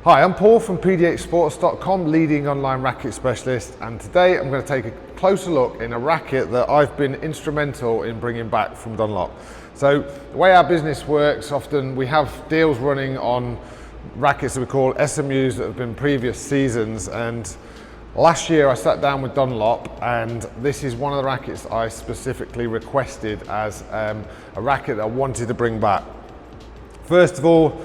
Hi, I'm Paul from pdhsports.com, leading online racket specialist, and today I'm going to take a closer look in a racket that I've been instrumental in bringing back from Dunlop. So the way our business works, often we have deals running on rackets that we call SMUs that have been previous seasons, and last year I sat down with Dunlop and this is one of the rackets I specifically requested as a racket that I wanted to bring back. First of all,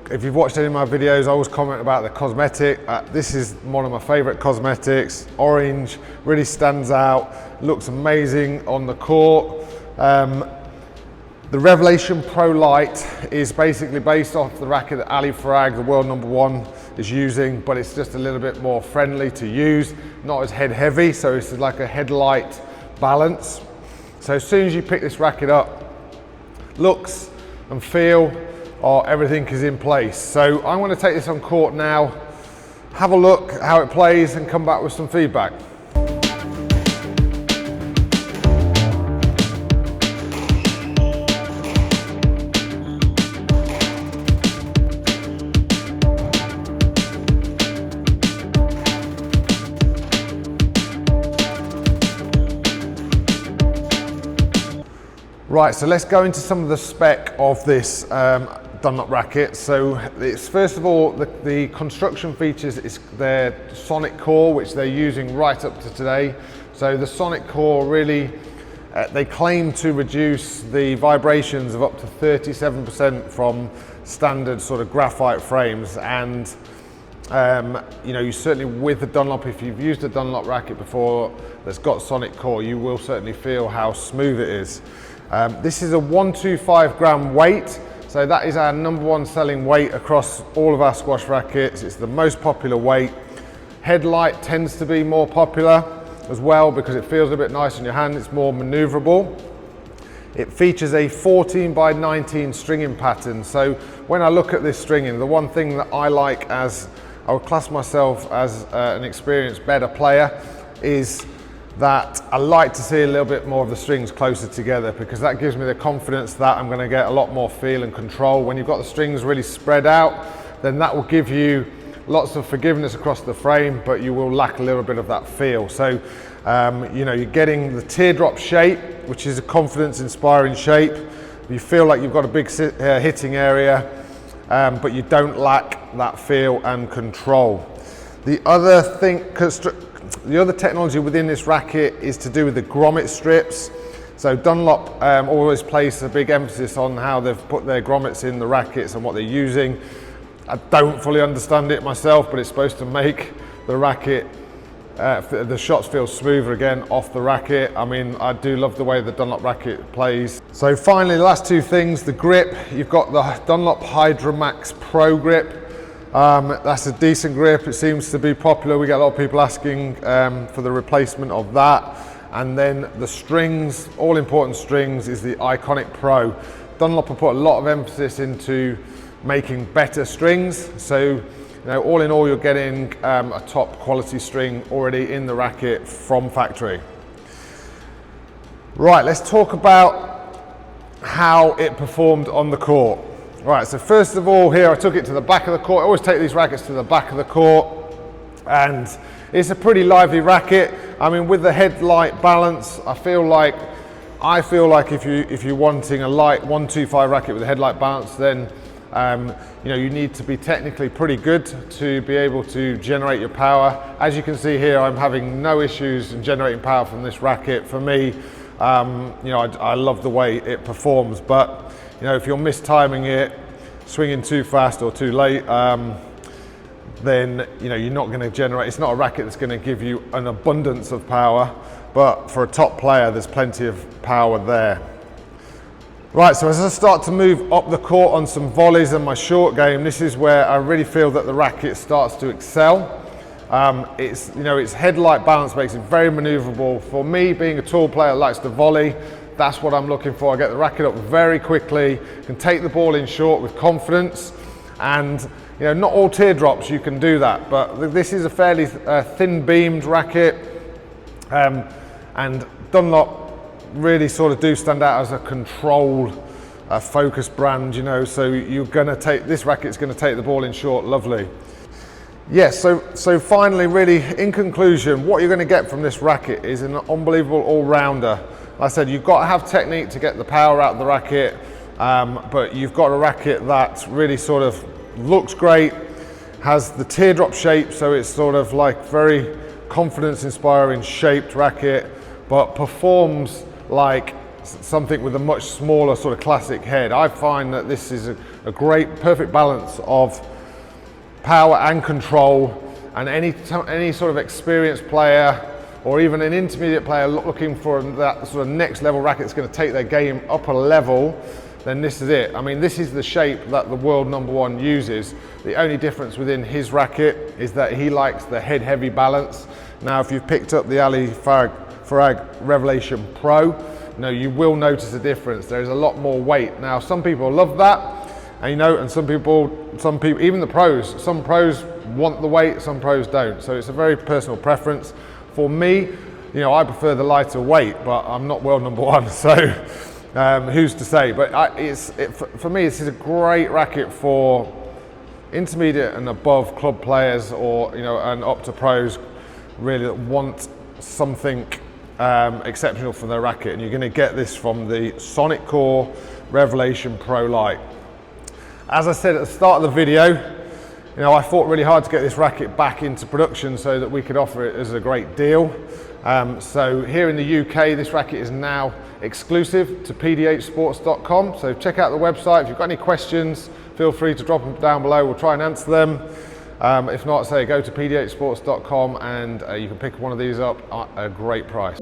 if you've watched any of my videos, I always comment about the cosmetic. This is one of my favourite cosmetics. Orange, really stands out, looks amazing on the court. The Revelation Pro Lite is basically based off the racket that Ali Farag, the world #1, is using, but it's just a little bit more friendly to use, not as head heavy, so it's like a head-light balance. So as soon as you pick this racket up, looks and feel, everything is in place. So I'm going to take this on court now, have a look how it plays and come back with some feedback. Right, so let's go into some of the spec of this Dunlop racket. So it's first of all, the construction features is their sonic core, which they're using right up to today. So the sonic core really, they claim to reduce the vibrations of up to 37% from standard sort of graphite frames. And you know, you certainly with the Dunlop, if you've used a Dunlop racket before that's got sonic core, you will certainly feel how smooth it is. This is a 125 gram weight, so that is our #1 selling weight across all of our squash rackets. It's the most popular weight. Headlight tends to be more popular as well because it feels a bit nice in your hand. It's more manoeuvrable. It features a 14x19 stringing pattern. So when I look at this stringing, the one thing that I like, as I would class myself as an experienced better player, is that I like to see a little bit more of the strings closer together, because that gives me the confidence that I'm going to get a lot more feel and control. When you've got the strings really spread out, then that will give you lots of forgiveness across the frame, but you will lack a little bit of that feel. So you know, you're getting the teardrop shape, which is a confidence inspiring shape. You feel like you've got a big hitting area, but you don't lack that feel and control. The other technology within this racket is to do with the grommet strips. So Dunlop always place a big emphasis on how they've put their grommets in the rackets and what they're using. I don't fully understand it myself, but it's supposed to make the racket, the shots feel smoother again off the racket. I mean, I do love the way the Dunlop racket plays. So finally, the last two things, the grip. You've got the Dunlop Hydra Max Pro grip. That's a decent grip. It seems to be popular. We get a lot of people asking for the replacement of that. And then the strings, all important strings, is the Iconic Pro. Dunlop have put a lot of emphasis into making better strings. So, you know, all in all, you're getting a top quality string already in the racket from factory. Right, let's talk about how it performed on the court. Right, so first of all here, I took it to the back of the court. I always take these rackets to the back of the court, and it's a pretty lively racket. I mean, with the headlight balance, I feel like if you're wanting a light 125 racket with a headlight balance, then you know, you need to be technically pretty good to be able to generate your power. As you can see here, I'm having no issues in generating power from this racket. For me, you know, I love the way it performs, but you know, if you're mistiming it, swinging too fast or too late, then you know, you're not going to generate. It's not a racket that's going to give you an abundance of power, but for a top player, there's plenty of power there. Right, so as I start to move up the court on some volleys and my short game, this is where I really feel that the racket starts to excel. It's, you know, its headlight balance makes it very manoeuvrable. For me, being a tall player that likes to volley, that's what I'm looking for. I get the racket up very quickly, can take the ball in short with confidence, and you know, not all teardrops you can do that, but this is a fairly thin beamed racket, and Dunlop really sort of do stand out as a controlled, focused brand, you know, so you're going to take, this racket's going to take the ball in short lovely. Yes, so finally, really, in conclusion, what you're going to get from this racket is an unbelievable all-rounder. Like I said, you've got to have technique to get the power out of the racket, but you've got a racket that really sort of looks great, has the teardrop shape, so it's sort of like very confidence-inspiring shaped racket, but performs like something with a much smaller sort of classic head. I find that this is a great, perfect balance of power and control, and any sort of experienced player or even an intermediate player looking for that sort of next level racket that's going to take their game up a level, then this is it. I mean, this is the shape that the world #1 uses. The only difference within his racket is that he likes the head heavy balance. Now, if you've picked up the Ali Farag Revelation Pro, you will notice a difference. There's a lot more weight. Now, some people love that, and and some people, even the pros, some pros want the weight, some pros don't. So it's a very personal preference. For me, I prefer the lighter weight, but I'm not world #1, so who's to say? But for me, this is a great racket for intermediate and above club players, or and up to pros, really, that want something exceptional for their racket. And you're going to get this from the Sonic Core Revelation Pro Lite. As I said at the start of the video, I fought really hard to get this racket back into production so that we could offer it as a great deal. So here in the UK, this racket is now exclusive to pdhsports.com. So check out the website. If you've got any questions, feel free to drop them down below. We'll try and answer them. If not, go to pdhsports.com and you can pick one of these up at a great price.